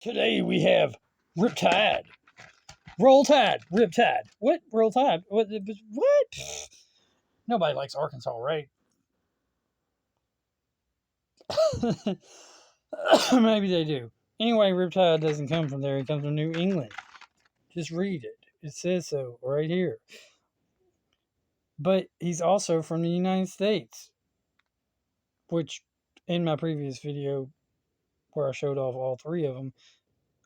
Today we have Riptide. Roll Tide. Riptide. What? Roll Tide? What? Nobody likes Arkansas, right? Maybe they do. Anyway, Riptide doesn't come from there. It comes from New England. Just read it. It says so right here. But he's also from the United States, which in my previous video where I showed off all three of them,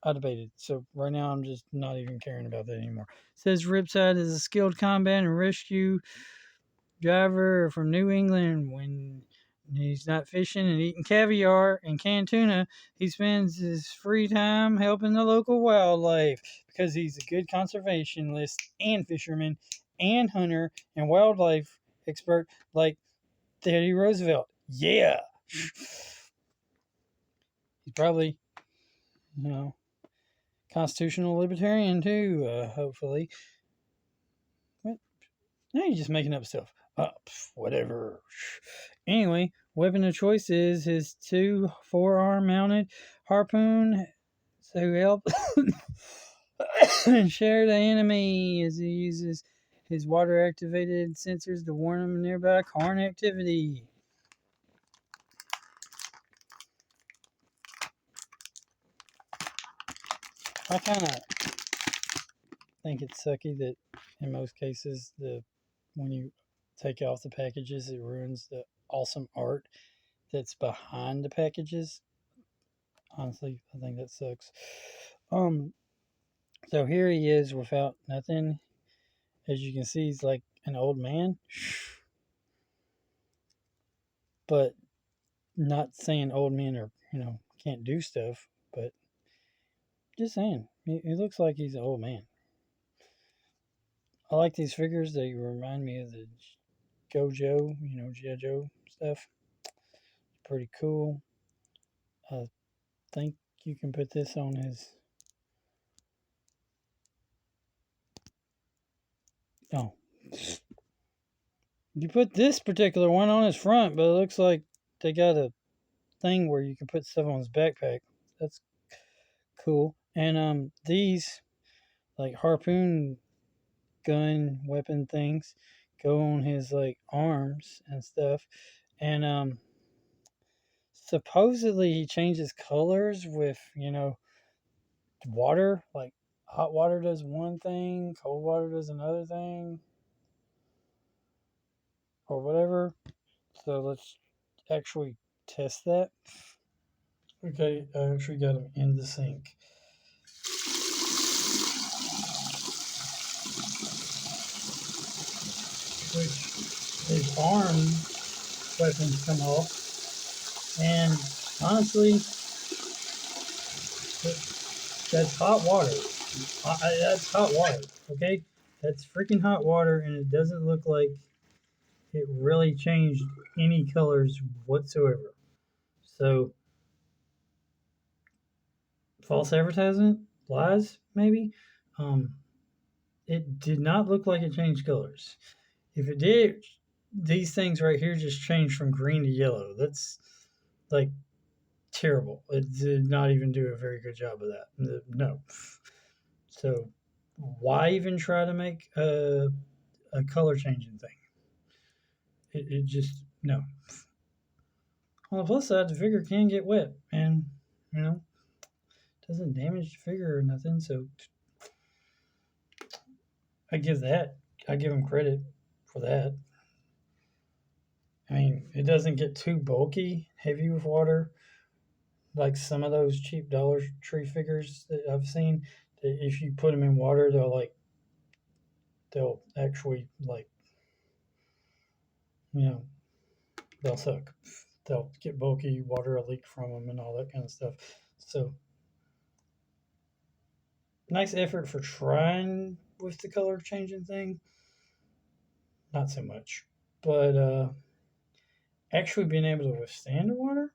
I debated. So right now I'm just not even caring about that anymore. It says Riptide is a skilled combat and rescue driver from New England. When he's not fishing and eating caviar and canned tuna, he spends his free time helping the local wildlife because he's a good conservationist and fisherman and hunter and wildlife expert like Teddy Roosevelt. Yeah. He's probably, constitutional libertarian too, hopefully. What? Now you're just making up stuff. Whatever. Anyway, weapon of choice is his 2 forearm mounted harpoon to help share the enemy as he uses his water activated sensors to warn them of nearby corn activity. I kind of think it's sucky that in most cases when you take off the packages, it ruins the awesome art that's behind the packages. Honestly, I think that sucks. So here he is without nothing. As you can see, he's like an old man. But not saying old men are, can't do stuff, but just saying, he looks like he's an old man. I like these figures. They remind me of the Gojo, G.I. Joe stuff. Pretty cool. I think you can put this on his... Oh. You put this particular one on his front, but it looks like they got a thing where you can put stuff on his backpack. That's cool. And these like harpoon gun weapon things go on his like arms and stuff. And supposedly he changes colors with, water. Like hot water does one thing, cold water does another thing, or whatever. So let's actually test that. Okay, I actually got him in the sink. Which his arm weapons come off, and honestly, that's hot water. That's hot water, okay? That's freaking hot water, and it doesn't look like it really changed any colors whatsoever. So, false advertisement, lies, maybe. It did not look like it changed colors. If it did, these things right here just changed from green to yellow. That's like terrible. It did not even do a very good job of that. No. So why even try to make a color changing thing? It just, no. On the plus side, the figure can get wet and, doesn't damage the figure or nothing. So I give him credit for that. I mean, it doesn't get too bulky, heavy with water, like some of those cheap Dollar Tree figures that I've seen. That if you put them in water, they'll actually they'll suck. They'll get bulky, water will leak from them, and all that kind of stuff. So, nice effort for trying with the color changing thing. Not so much, but actually being able to withstand the water,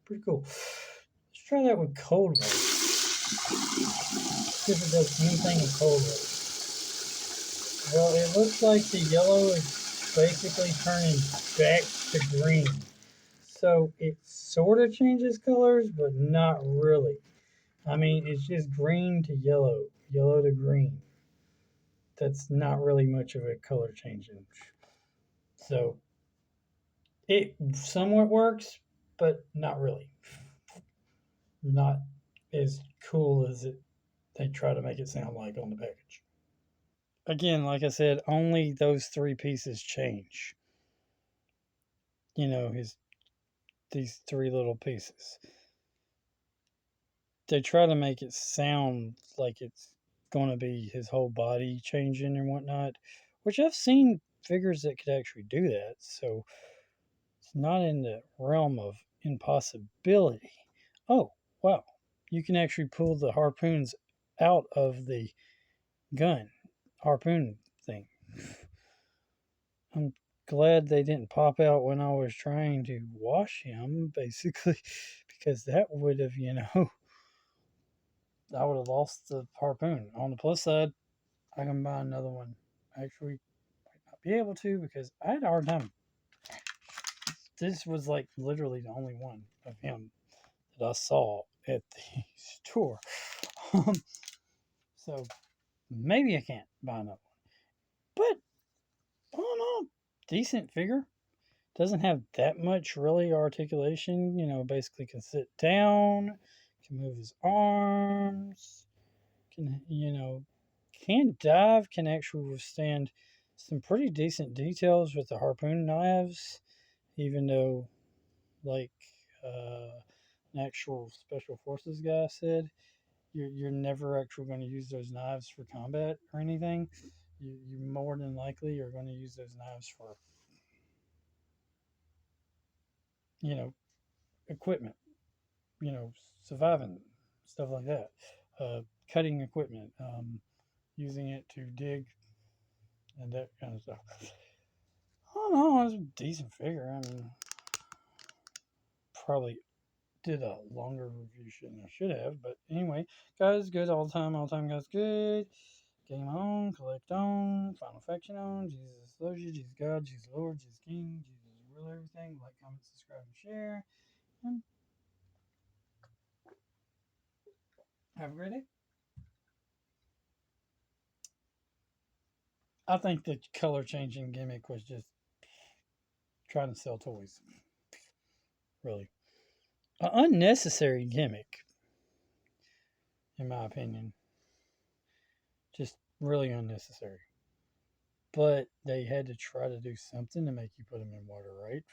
pretty cool. Let's try that with cold water. See if it does anything in cold water. Well, it looks like the yellow is basically turning back to green. So it sort of changes colors, but not really. I mean, it's just green to yellow, yellow to green. That's not really much of a color change. So it somewhat works, but not really. Not as cool as it they try to make it sound like on the package. Again, like I said, only those three pieces change. His these three little pieces. They try to make it sound like it's going to be his whole body changing and whatnot, which I've seen figures that could actually do that. So it's not in the realm of impossibility. Oh, wow. You can actually pull the harpoons out of the gun harpoon thing. I'm glad they didn't pop out when I was trying to wash him, basically, because that would have, I would have lost the harpoon. On the plus side, I can buy another one. Actually, might not be able to because I had a hard time. This was like literally the only one of him that I saw at the store. Um, so maybe I can't buy another one. But I don't know. Decent figure. Doesn't have that much really articulation. Basically can sit down, can move his arms, can dive, can actually withstand some pretty decent details with the harpoon knives, even though, like uh, an actual special forces guy said, you're never actually going to use those knives for combat or anything. You more than likely are going to use those knives for, equipment, you know, surviving, stuff like that. Cutting equipment, using it to dig and that kind of stuff. I don't know. It was a decent figure. I mean, probably did a longer review than I should have. But anyway, guys, good all the time. All the time, guys, good. Game on, collect on, final affection on. Jesus loves you. Jesus God. Jesus Lord. Jesus King. Jesus rule everything. Like, comment, subscribe, and share. And have a great day. I think the color changing gimmick was just trying to sell toys. Really, an unnecessary gimmick, in my opinion. Just really unnecessary. But they had to try to do something to make you put them in water, right?